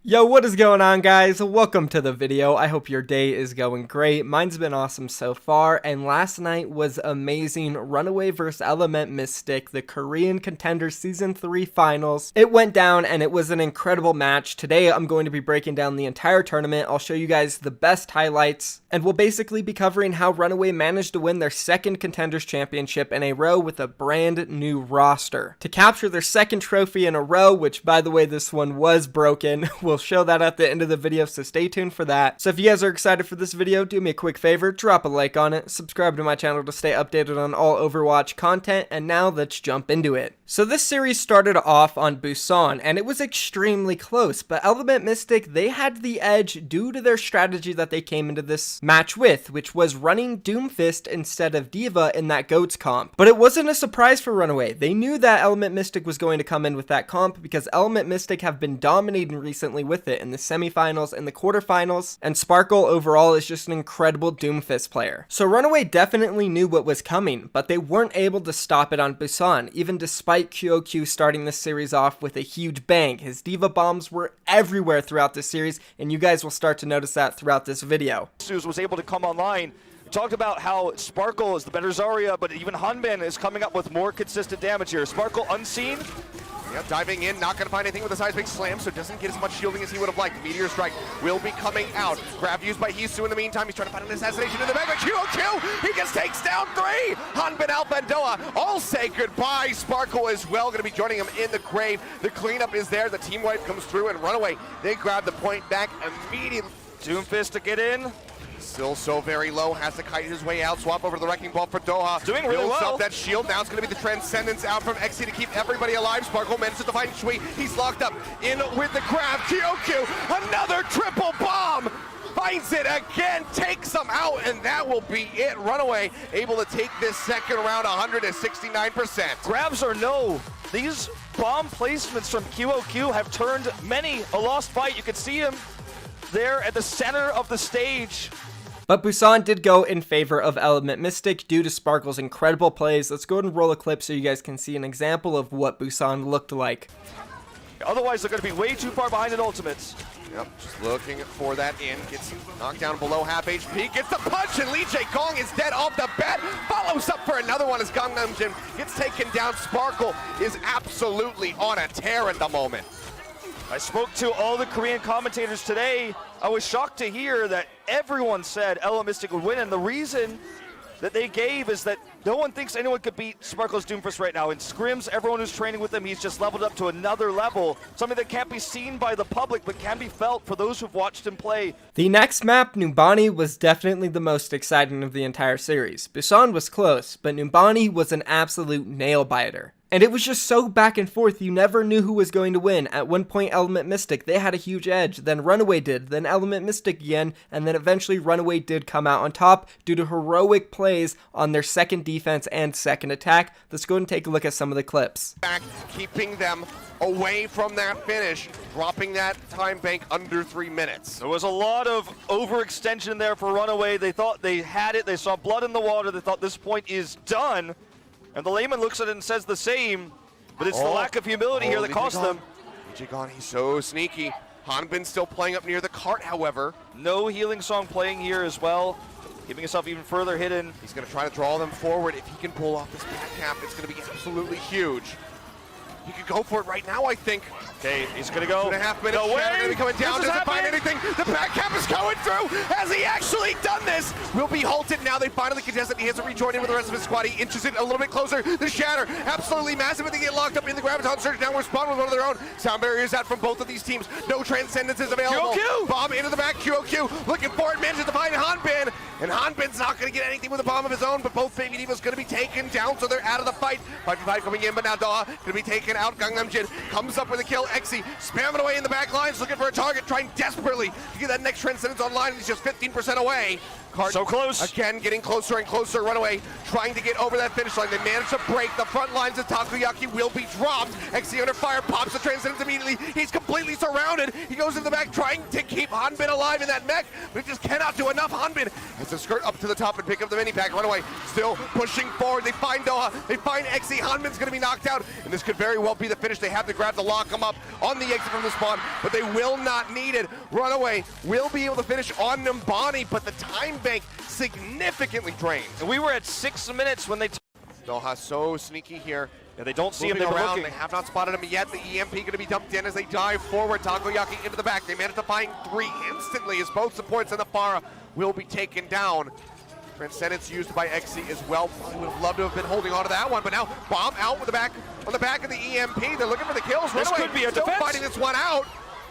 Yo, what is going on, guys? Welcome to the video. I hope your day is going great. Mine's been awesome so far, and last night was amazing. Runaway vs. Element Mystic, the Korean Contender Season 3 Finals. It went down, and it was an incredible match. Today, I'm going to be breaking down the entire tournament. I'll show you guys the best highlights, and we'll basically be covering how Runaway managed to win their second Contenders Championship in a row with a brand new roster. To capture their second trophy in a row, which, by the way, this one was broken, we'll show that at the end of the video, so stay tuned for that. So if you guys are excited for this video, do me a quick favor, drop a like on it, subscribe to my channel to stay updated on all Overwatch content, and now let's jump into it. So this series started off on Busan, and it was extremely close, but Element Mystic, they had the edge due to their strategy that they came into this match with, which was running Doomfist instead of D.Va in that GOATS comp. But it wasn't a surprise for Runaway. They knew that Element Mystic was going to come in with that comp because Element Mystic have been dominating recently with it in the semifinals and the quarterfinals, and Sparkle overall is just an incredible Doomfist player. So Runaway definitely knew what was coming, but they weren't able to stop it on Busan, even despite QOQ starting this series off with a huge bang. His D.Va bombs were everywhere throughout this series, and you guys will start to notice that throughout this video. Was able to come online. We talked about how Sparkle is the better Zarya, but even Hanbin is coming up with more consistent damage here. Sparkle unseen. Yeah, diving in, not going to find anything with a seismic slam, so doesn't get as much shielding as he would have liked. Meteor Strike will be coming out. Grab used by Hisu in the meantime. He's trying to find an assassination in the back, but QOQ, he just takes down three. Hanbin, Albandoa, all say goodbye. Sparkle as well, going to be joining him in the grave. The cleanup is there. The team wipe comes through, and Runaway, they grab the point back immediately. Doomfist to get in. Still so very low, has to kite his way out, swap over the Wrecking Ball for Doha. Doing really Builds well. up that shield, now it's going to be the Transcendence out from Xe to keep everybody alive. Sparkle manages to find Shui, he's locked up in with the grab. QOQ, another triple bomb! Finds it again, takes them out, and that will be it. Runaway able to take this second round 169%. Grabs or no, these bomb placements from QOQ have turned many a lost fight. You can see him there at the center of the stage. But Busan did go in favor of Element Mystic due to Sparkle's incredible plays. Let's go ahead and roll a clip so you guys can see an example of what Busan looked like. Otherwise, they're going to be way too far behind in ultimates. Yep, just looking for that in. Gets knocked down below half HP. Gets the punch, and Lee Jae Gong is dead off the bat. Follows up for another one as Gangnam Jin gets taken down. Sparkle is absolutely on a tear at the moment. I spoke to all the Korean commentators today. I was shocked to hear that everyone said Element Mystic would win, and the reason that they gave is that no one thinks anyone could beat Sparkle's Doomfist right now. In scrims, everyone who's training with him, he's just leveled up to another level, something that can't be seen by the public, but can be felt for those who've watched him play. The next map, Numbani, was definitely the most exciting of the entire series. Busan was close, but Numbani was an absolute nail-biter. And it was just so back and forth, you never knew who was going to win. At one point, Element Mystic, they had a huge edge, then Runaway did, then Element Mystic again, and then eventually Runaway did come out on top due to heroic plays on their second defense and second attack. Let's go and take a look at some of the clips. Back, keeping them away from that finish, dropping that time bank under 3 minutes. There was a lot of overextension there for Runaway. They thought they had it, they saw blood in the water, they thought this point is done. And the layman looks at it and says the same, but it's the lack of humility here that cost them. Lee Jae Gong, he's so sneaky. Hanbin still playing up near the cart, however. No healing song playing here as well, keeping himself even further hidden. He's going to try to draw them forward. If he can pull off this back cap, it's going to be absolutely huge. He could go for it right now, I think. Okay, he's going to go. 2.5 minutes. No way. Going to be coming down. Doesn't find anything. The back cap is going through. Has he actually done this? Will be halted now. They finally contest it. He has to rejoin in with the rest of his squad. He inches it a little bit closer. The shatter, absolutely massive, but they get locked up in the graviton surge. Downward spawn with one of their own. Sound barriers out from both of these teams. No transcendence is available. QOQ! Bomb into the back. QOQ looking for it. Manages to find Hanbin. And Hanbin's not going to get anything with a bomb of his own, but both Baby Diva's going to be taken down, so they're out of the fight. 5v5 coming in, but now Doha going to be taken out. Gangnam Jin comes up with a kill. Xe spamming away in the back lines, looking for a target, trying desperately to get that next Transcendence online. He's just 15% away. cart. So close. Again, getting closer and closer. Runaway trying to get over that finish line. They manage to break the front lines as Takoyaki will be dropped. XC under fire, pops the Transcendence immediately. He's completely surrounded. He goes in the back trying to keep Hanbin alive in that mech, but he just cannot do enough. Hanbin has to skirt up to the top and pick up the mini pack. Runaway still pushing forward. They find Doha. They find XC. Hanbin's going to be knocked out, and this could very well be the finish. They have to grab to lock him up on the exit from the spawn, but they will not need it. Runaway will be able to finish on Numbani, but the time bank significantly drained. And we were at 6 minutes when they Doha so sneaky here. Yeah, they don't see him. Moving They were around, looking. they have not spotted him yet. The EMP going to be dumped in as they dive forward. Takoyaki into the back. They managed to find 3 instantly as both supports and the Pharah will be taken down. Transcendence used by XC as well. Probably would have loved to have been holding on to that one, but now bomb out with the back on the back of the EMP. They're looking for the kills. This Runaway could be a still defense. fighting this one out.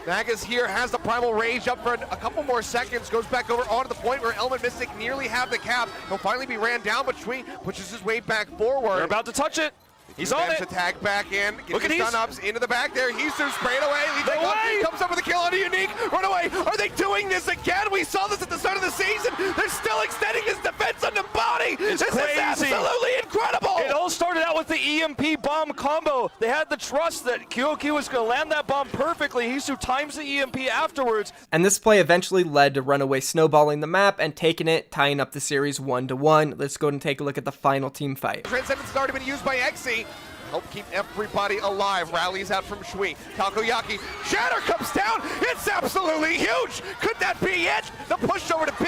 Nagas here has the Primal Rage up for a couple more seconds, goes back over onto the point where Element Mystic nearly have the cap. He'll finally be ran down, but Shui pushes his way back forward. They're about to touch it. He's on it. To tag back in, Look get at his these. stun ups into the back there. He's just sprayed away. No way. Comes up with a kill on a Unique. Runaway. Are they doing this again? We saw this at the start of the season. They're still extending his defense on Numbani. It's This crazy. is absolutely incredible. It all started out with the EMP bomb combo. They had the trust that QOQ was going to land that bomb perfectly. Hisu times the EMP afterwards. And this play eventually led to Runaway snowballing the map and taking it, tying up the series 1-1. Let's go and take a look at the final team fight. Transcendence has already been used by XC. Help keep everybody alive. Rallies out from Shui. Takoyaki. Shatter comes down. It's absolutely huge. Could that be it? The push over to B.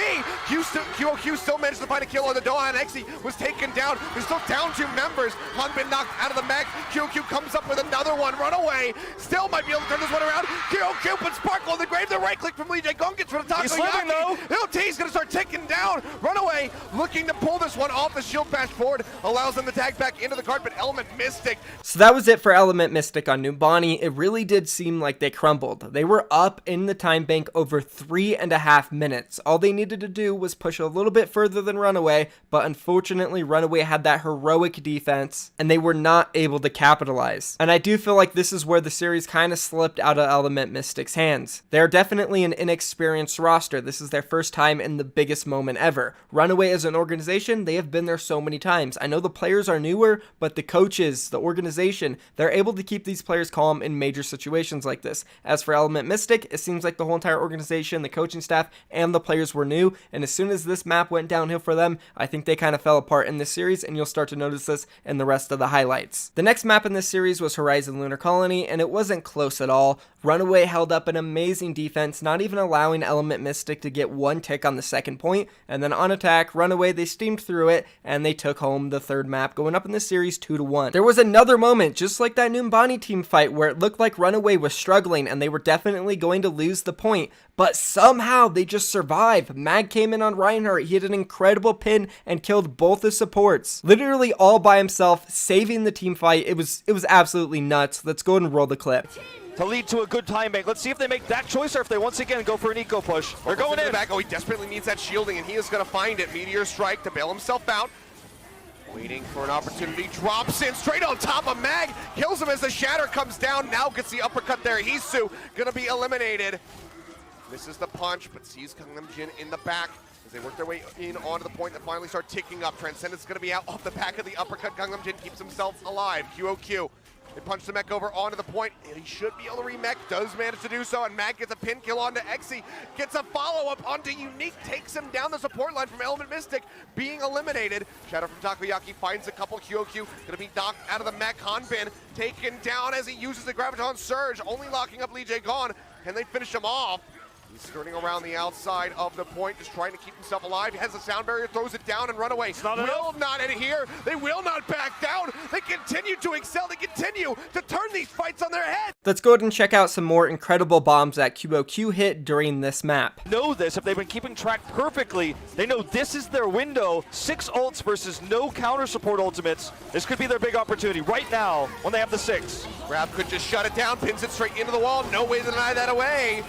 QOQ still managed to find a kill on the Doha, and XC was taken down. They're still down 2 members. Hanbin knocked out of the mech. QOQ comes up with another one. Runaway still might be able to turn this one around. QOQ puts Sparkle in the grave. The right click from Lee J. Gong gets rid of Takoyaki. He's living, though. LT's going to start ticking down. Runaway looking to pull this one off the shield bash forward. Allows them to tag back into the cart, but Element Mystic. So that was it for Element Mystic on Numbani. It really did seem like they crumbled. They were up in the time bank over 3.5 minutes. All they needed to do was push a little bit further than Runaway, but unfortunately Runaway had that heroic defense and they were not able to capitalize. And I do feel like this is where the series kind of slipped out of Element Mystic's hands. They're definitely an inexperienced roster. This is their first time in the biggest moment ever. Runaway as an organization, they have been there so many times. I know the players are newer, but the coaches, the organization, they're able to keep these players calm in major situations like this. As for Element Mystic, it seems like the whole entire organization, the coaching staff, and the players were new, and as soon as this map went downhill for them, I think they kind of fell apart in this series, and you'll start to notice this in the rest of the highlights. The next map in this series was Horizon Lunar Colony, and it wasn't close at all. Runaway held up an amazing defense, not even allowing Element Mystic to get 1 tick on the second point, and then on attack, Runaway, they steamed through it, and they took home the third map, going up in this series 2-1. There was another moment, just like that Numbani team fight, where it looked like Runaway was struggling, and they were definitely going to lose the point, but somehow they just survived. Mag came in on Reinhardt, he had an incredible pin, and killed both the supports. Literally all by himself, saving the team fight. It was absolutely nuts. Let's go ahead and roll the clip. To lead to a good time bank. Let's see if they make that choice or if they once again go for an eco push. They're going in. Back. Oh, he desperately needs that shielding, and he is going to find it. Meteor Strike to bail himself out. Waiting for an opportunity, drops in straight on top of Mag, kills him as the Shatter comes down, now gets the uppercut there. Hisu gonna be eliminated. Misses the punch, but sees Gangnam Jin in the back as they work their way in onto the point that finally start ticking up. Transcendence gonna be out off the back of the uppercut. Gangnam Jin keeps himself alive. QOQ. They punch the mech over onto the point, and he should be able to remech, does manage to do so, and Mag gets a pin kill onto XC, gets a follow-up onto Unique, takes him down the support line from Element Mystic, being eliminated. Shadow from Takoyaki finds a couple. QOQ gonna be knocked out of the mech. Hanbin taken down as he uses the Graviton Surge, only locking up Lee Jae Gon, and they finish him off. He's skirting around the outside of the point, just trying to keep himself alive. He has a sound barrier, throws it down, and Runaway will not adhere. They will not back down. They continue to excel. They continue to turn these fights on their head. Let's go ahead and check out some more incredible bombs that QOQ hit during this map. Know this, if they've been keeping track perfectly, they know this is their window. 6 ults versus no counter support ultimates. This could be their big opportunity right now when they have the 6. Grab could just shut it down, pins it straight into the wall. No way to deny that away.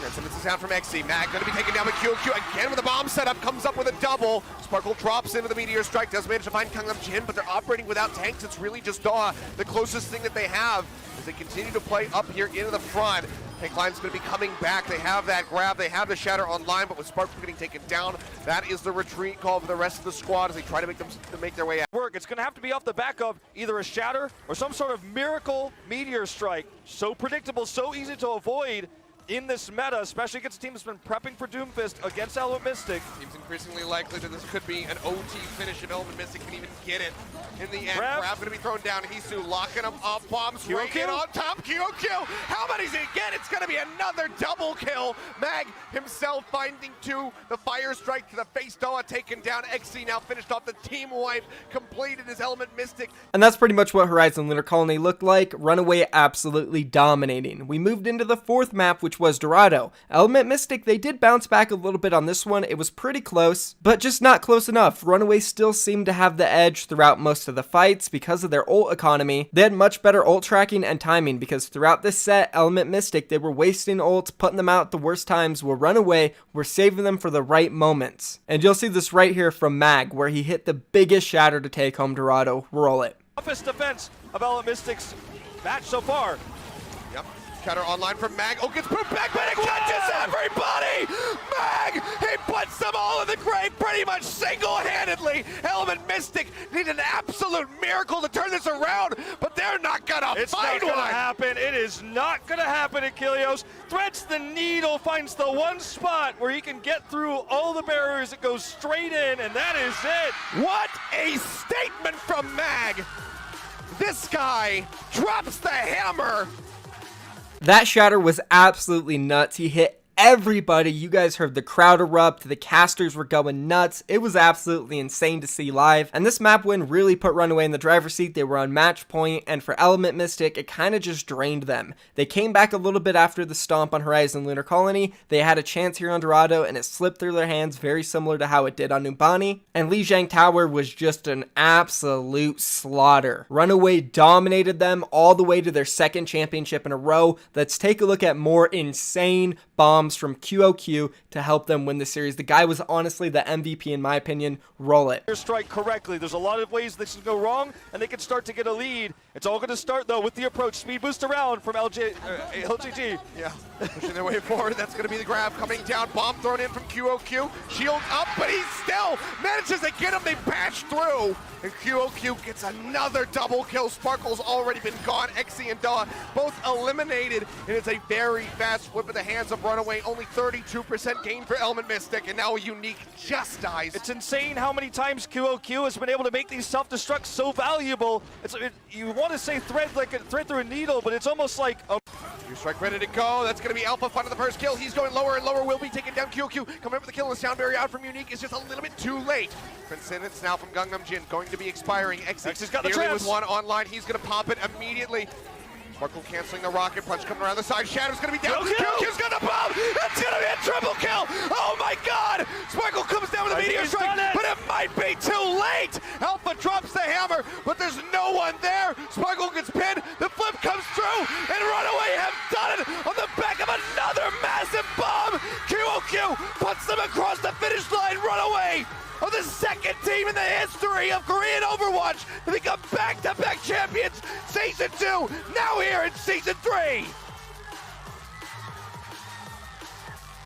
Transcendence is down from XC. Mag going to be taken down by QOQ again with a bomb setup. Comes up with a double. Sparkle drops into the Meteor Strike. Does manage to find Gangnam Jin, but they're operating without tanks. It's really just Daw, the closest thing that they have as they continue to play up here into the front. Hank Line's going to be coming back. They have that grab, they have the shatter online, but with Sparkle getting taken down, that is the retreat call for the rest of the squad as they try to make their way out. It's going to have to be off the back of either a shatter or some sort of miracle meteor strike. So predictable, so easy to avoid in this meta, especially against a team that's been prepping for Doomfist against Element Mystic. Seems increasingly likely that this could be an OT finish if Element Mystic can even get it. In the end, Grab going to be thrown down. Hisu locking him up. Bombs right in on top. QOQ. How many does he get? It's going to be another double kill. Mag himself finding two. The fire strike to the face. Doa taken down. XC now finished off the team wipe. Completed his Element Mystic. And that's pretty much what Horizon Lunar Colony looked like. Runaway absolutely dominating. We moved into the fourth map, which was Dorado. Element Mystic, they did bounce back a little bit on this one. It was pretty close, but just not close enough. Runaway still seemed to have the edge throughout most of the fights because of their ult economy. They had much better ult tracking and timing because throughout this set, Element Mystic, they were wasting ults, putting them out at the worst times, where Runaway were saving them for the right moments. And you'll see this right here from Mag, where he hit the biggest shatter to take home Dorado. Roll it. Toughest defense of Element Mystic's match so far. Yep. Counter online from Mag. Oh, gets put back, but it catches everybody! Mag! He puts them all in the grave pretty much single-handedly. Element Mystic need an absolute miracle to turn this around, but they're not gonna find one. It's not gonna happen. It is not gonna happen, Achilleos. Threads the needle, finds the one spot where he can get through all the barriers. It goes straight in, and that is it. What a statement from Mag! This guy drops the hammer. That shatter was absolutely nuts. He hit everybody. You guys heard the crowd erupt. The casters were going nuts. It was absolutely insane to see live. And this map win really put Runaway in the driver's seat. They were on match point, and for Element Mystic, it kind of just drained them. They came back a little bit after the stomp on Horizon Lunar Colony. They had a chance here on Dorado, and it slipped through their hands, very similar to how it did on Numbani. And Lijiang Tower was just an absolute slaughter. Runaway dominated them all the way to their second championship in a row. Let's take a look at more insane bombs from QOQ to help them win the series. The guy was honestly the MVP in my opinion. Roll it. Strike correctly. There's a lot of ways this can go wrong, and they can start to get a lead. It's all going to start though with the approach. Speed boost around from LGG. Yeah, pushing their way forward. That's going to be the grab coming down. Bomb thrown in from QOQ. Shield up, but he still manages to get him. They patch through, and QOQ gets another double kill. Sparkle's already been gone. XC and Daw both eliminated, and it's a very fast whip in the hands of Runaway. Only 32% gain for Element Mystic, and now a Unique just dies. It's insane how many times QOQ has been able to make these self-destructs so valuable. You want to say thread through a needle, but it's almost like a Strike ready to go. That's going to be Alpha finding the first kill. He's going lower and lower. Will be taking down QOQ. Coming up with the kill, and the sound barrier out from Unique is just a little bit too late. Prince Sentence now from Gangnam Jin going to be expiring. XC's got the nearly traps. with one online. He's going to pop it immediately. Sparkle canceling the rocket punch coming around the side. Shadow's going to be down. QOQ's going to bomb. It's going to be a triple kill. Oh my God! Sparkle comes down with a meteor strike, but it might be too late. Alpha drops the hammer, but there's no one there. Sparkle gets pinned. The flip comes through, and Runaway have done it on the back of another massive bomb. QOQ puts them across the finish line. Runaway are the second team in the history of Korean Overwatch to become back-to-back champions. Season 2, now here in Season 3.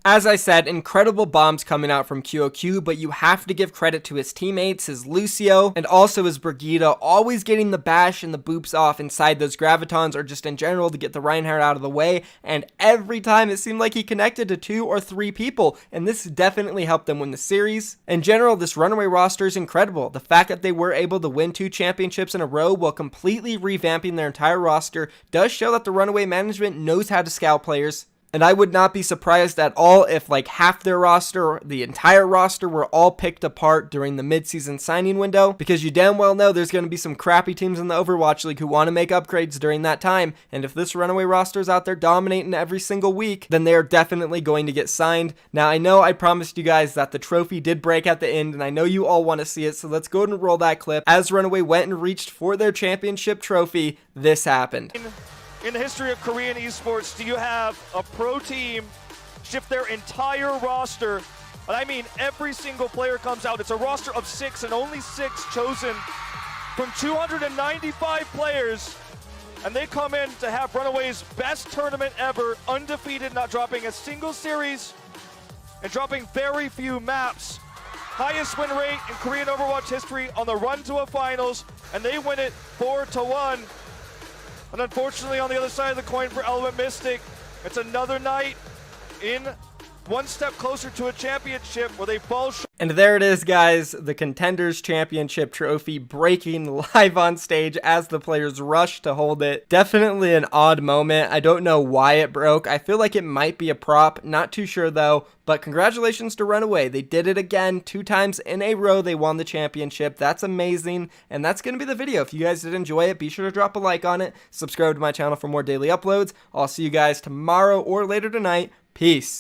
As I said, incredible bombs coming out from QOQ, but you have to give credit to his teammates, his Lucio, and also his Brigida, always getting the bash and the boops off inside those Gravitons, or just in general to get the Reinhardt out of the way, and every time it seemed like he connected to 2 or 3 people, and this definitely helped them win the series. In general, this Runaway roster is incredible. The fact that they were able to win 2 championships in a row while completely revamping their entire roster does show that the Runaway management knows how to scout players. And I would not be surprised at all if like half their roster or the entire roster were all picked apart during the mid-season signing window, because you damn well know there's going to be some crappy teams in the Overwatch League who want to make upgrades during that time, and if this Runaway roster is out there dominating every single week, then they are definitely going to get signed. Now I know I promised you guys that the trophy did break at the end, and I know you all want to see it, so let's go ahead and roll that clip. As Runaway went and reached for their championship trophy, this happened. In the history of Korean esports, do you have a pro team shift their entire roster? And I mean, every single player comes out. It's a roster of 6, and only 6 chosen from 295 players. and they come in to have Runaway's best tournament ever, undefeated, not dropping a single series, and dropping very few maps. Highest win rate in Korean Overwatch history on the run to a finals, and they win it 4-1. And unfortunately, on the other side of the coin for Element Mystic, it's another night in one step closer to a championship where they fall short. And there it is, guys, the Contenders Championship trophy breaking live on stage as the players rush to hold it. Definitely an odd moment. I don't know why it broke. I feel like it might be a prop. Not too sure, though. But congratulations to Runaway. They did it again. 2 times in a row they won the championship. That's amazing. And that's going to be the video. If you guys did enjoy it, be sure to drop a like on it. Subscribe to my channel for more daily uploads. I'll see you guys tomorrow or later tonight. Peace.